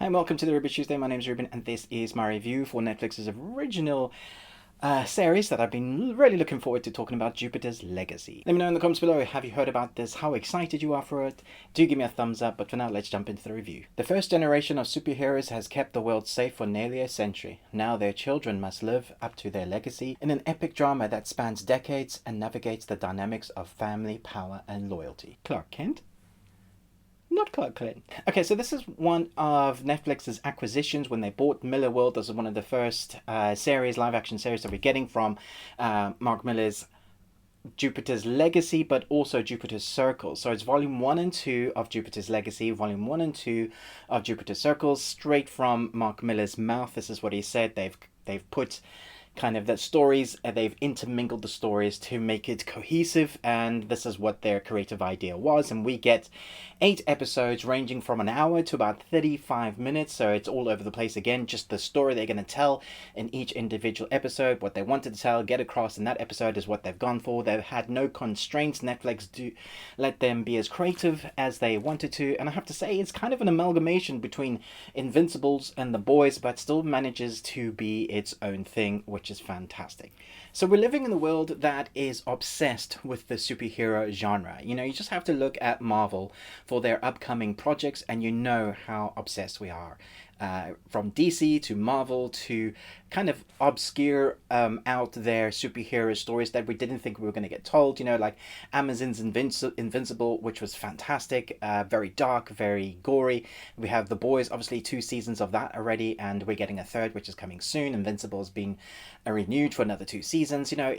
Hi, and welcome to the Ruby Tuesday. My name is Ruben, and this is my review for Netflix's original series that I've been really looking forward to talking about, Jupiter's Legacy. Let me know in the comments below, have you heard about this, how excited you are for it? Do give me a thumbs up, but for now, let's jump into the review. The first generation of superheroes has kept the world safe for nearly a century. Now their children must live up to their legacy in an epic drama that spans decades and navigates the dynamics of family, power, and loyalty. Clark Kent? Not Clark Kent. Okay, so this is one of Netflix's acquisitions when they bought Millar World. This is one of the first live action series that we're getting from Mark Millar's Jupiter's Legacy, but also Jupiter's Circle. So it's volume 1 and 2 of Jupiter's Legacy, volume 1 and 2 of Jupiter's Circle, straight from Mark Millar's mouth. This is what he said. They've put kind of the stories, they've intermingled the stories to make it cohesive, and this is what their creative idea was. And we get 8 episodes ranging from an hour to about 35 minutes, so it's all over the place. Again, just the story they're going to tell in each individual episode, what they wanted to tell, get across in that episode is what they've gone for. They've had no constraints. Netflix do let them be as creative as they wanted to, and I have to say it's kind of an amalgamation between Invincibles and The Boys, but still manages to be its own thing, which is fantastic. So we're living in a world that is obsessed with the superhero genre. You know, you just have to look at Marvel for their upcoming projects and you know how obsessed we are. From DC to Marvel to kind of obscure out there superhero stories that we didn't think we were going to get told, you know, like Amazon's Invincible, which was fantastic, very dark, very gory. We have The Boys, obviously 2 seasons of that already, and we're getting a third which is coming soon. Invincible has been renewed for another 2 seasons. You know,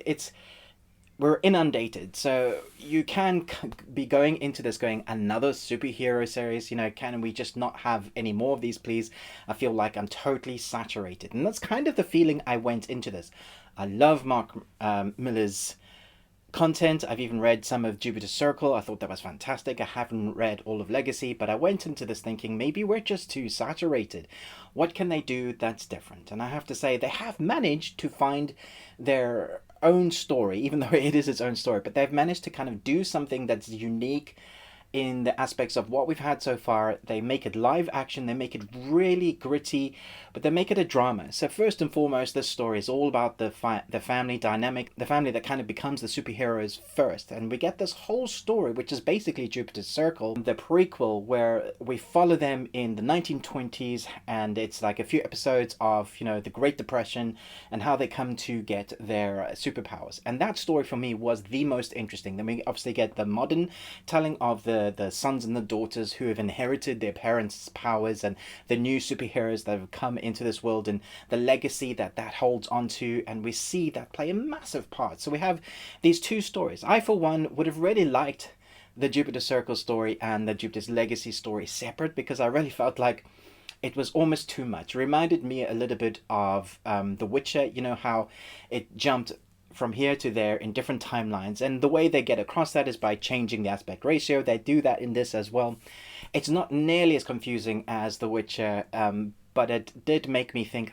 we're inundated, so you can be going into this going, another superhero series, you know, can we just not have any more of these, please? I feel like I'm totally saturated, and that's kind of the feeling I went into this. I love Mark Millar's content. I've even read some of Jupiter's Circle. I thought that was fantastic. I haven't read all of Legacy, but I went into this thinking maybe we're just too saturated. What can they do that's different? And I have to say they have managed to find their own story, even though it is its own story, but they've managed to kind of do something that's unique in the aspects of what we've had so far. They make it live action, they make it really gritty, but they make it a drama. So first and foremost, this story is all about the family dynamic, the family that kind of becomes the superheroes first. And we get this whole story, which is basically Jupiter's Circle, the prequel, where we follow them in the 1920s, and it's like a few episodes of, you know, the Great Depression and how they come to get their superpowers. And that story for me was the most interesting. Then we obviously get the modern telling of the sons and the daughters who have inherited their parents' powers and the new superheroes that have come into this world and the legacy that holds on to, and we see that play a massive part. So we have these 2 stories. I, for one, would have really liked the Jupiter Circle story and the Jupiter's Legacy story separate, because I really felt like it was almost too much. It reminded me a little bit of The Witcher, you know, how it jumped from here to there in different timelines, and the way they get across that is by changing the aspect ratio. They do that in this as well. It's not nearly as confusing as The Witcher, but it did make me think,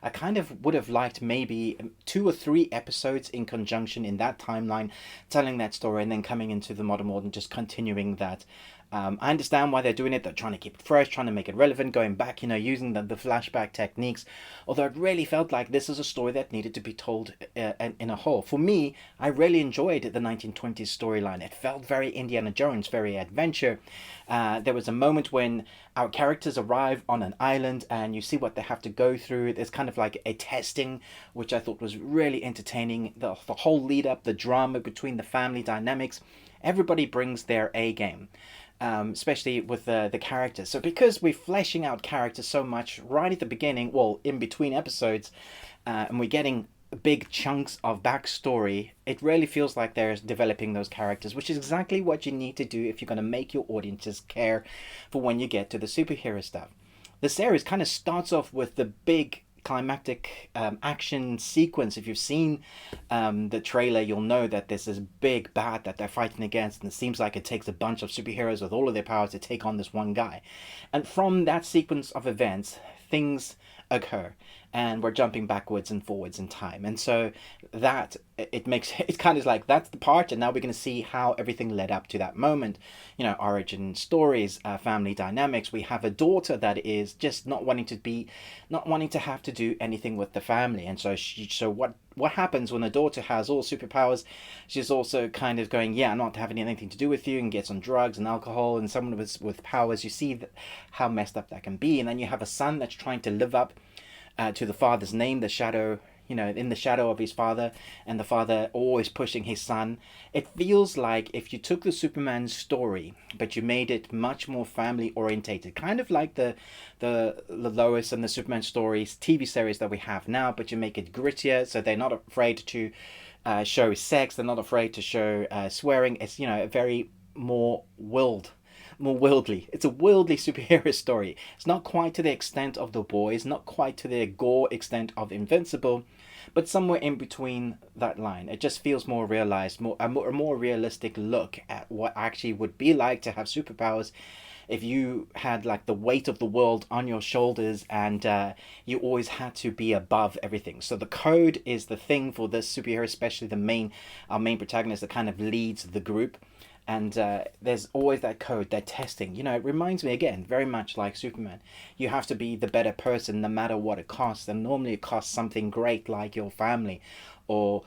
I kind of would have liked maybe 2 or 3 episodes in conjunction in that timeline telling that story, and then coming into the modern world and just continuing that. I understand why they're doing it. They're trying to keep it fresh, trying to make it relevant, going back, you know, using the flashback techniques. Although it really felt like this is a story that needed to be told in a whole. For me, I really enjoyed the 1920s storyline. It felt very Indiana Jones, very adventure. There was a moment when our characters arrive on an island and you see what they have to go through. There's kind of like a testing, which I thought was really entertaining. The whole lead up, the drama between the family dynamics. Everybody brings their A game. Especially with the characters. So because we're fleshing out characters so much right at the beginning, well, in between episodes, and we're getting big chunks of backstory, it really feels like they're developing those characters, which is exactly what you need to do if you're going to make your audiences care for when you get to the superhero stuff. The series kind of starts off with the big climactic action sequence. If you've seen the trailer, you'll know that there's this big bad that they're fighting against, and it seems like it takes a bunch of superheroes with all of their powers to take on this one guy. And from that sequence of events, things occur. and we're jumping backwards and forwards in time. And so that it makes it's kind of like that's the part, and now we're going to see how everything led up to that moment. You know, origin stories, family dynamics. We have a daughter that is just not wanting to have to do anything with the family, and so what happens when a daughter has all superpowers? She's also kind of going, yeah, I'm not having anything to do with you, and gets on drugs and alcohol. And someone with powers, you see how messed up that can be. And then you have a son that's trying to live up to the father's name, the shadow, in the shadow of his father, and the father always pushing his son. It feels like if you took the Superman story, but you made it much more family orientated, kind of like the Lois and the Superman stories TV series that we have now, but you make it grittier, so they're not afraid to show sex, they're not afraid to show swearing. It's a very more worldly. It's a worldly superhero story. It's not quite to the extent of The Boys, not quite to the gore extent of Invincible, but somewhere in between that line. It just feels more realized, a more realistic look at what actually would be like to have superpowers if you had like the weight of the world on your shoulders, and you always had to be above everything. So the code is the thing for this superhero, especially our main protagonist that kind of leads the group. And there's always that code, that testing. It reminds me again, very much like Superman. You have to be the better person no matter what it costs. And normally it costs something great like your family, or,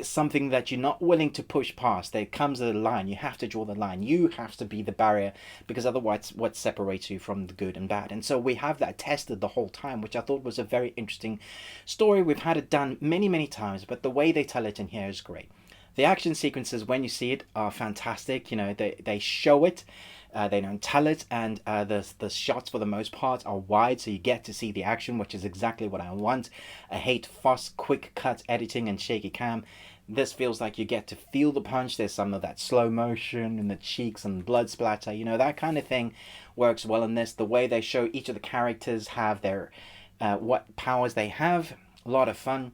something that you're not willing to push past. There comes a line. You have to draw the line. You have to be the barrier, because otherwise what separates you from the good and bad? And so we have that tested the whole time, which I thought was a very interesting story. We've had it done many, many times, but the way they tell it in here is great. The action sequences, when you see it, are fantastic. They show it, they don't tell it, and the shots for the most part are wide, so you get to see the action, which is exactly what I want. I hate fast, quick cut editing and shaky cam. This feels like you get to feel the punch. There's some of that slow motion in the cheeks and blood splatter. That kind of thing works well in this. The way they show each of the characters have their what powers they have, a lot of fun.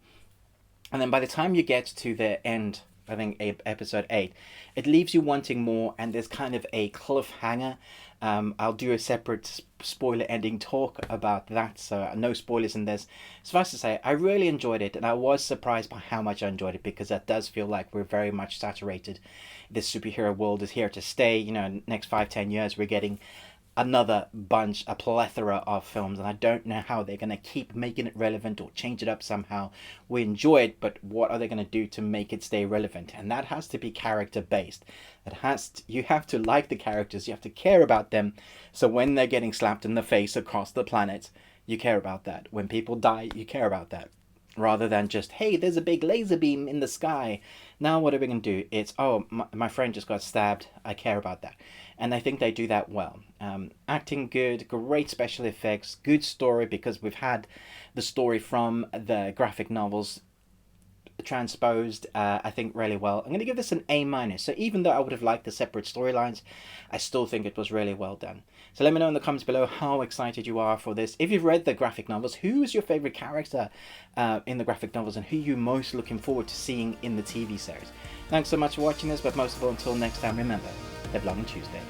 And then by the time you get to the end, I think episode 8, it leaves you wanting more, and there's kind of a cliffhanger. I'll do a separate spoiler ending talk about that, so no spoilers in this. Suffice to say, I really enjoyed it, and I was surprised by how much I enjoyed it, because that does feel like we're very much saturated. This superhero world is here to stay. Next 5-10 years we're getting another bunch, a plethora of films, and I don't know how they're going to keep making it relevant or change it up somehow. We enjoy it, but what are they going to do to make it stay relevant? And that has to be character based. You have to like the characters, you have to care about them, so when they're getting slapped in the face across the planet, you care about that. When people die, you care about that. Rather than just, hey, there's a big laser beam in the sky, now what are we going to do? It's, oh, my friend just got stabbed, I care about that. And I think they do that well. Acting good, great special effects, good story, because we've had the story from the graphic novels transposed, I think, really well. I'm going to give this an A-. So even though I would have liked the separate storylines, I still think it was really well done. So let me know in the comments below how excited you are for this. If you've read the graphic novels, who is your favorite character in the graphic novels, and who are you most looking forward to seeing in the TV series? Thanks so much for watching this, but most of all, until next time, remember, live long and Tuesday.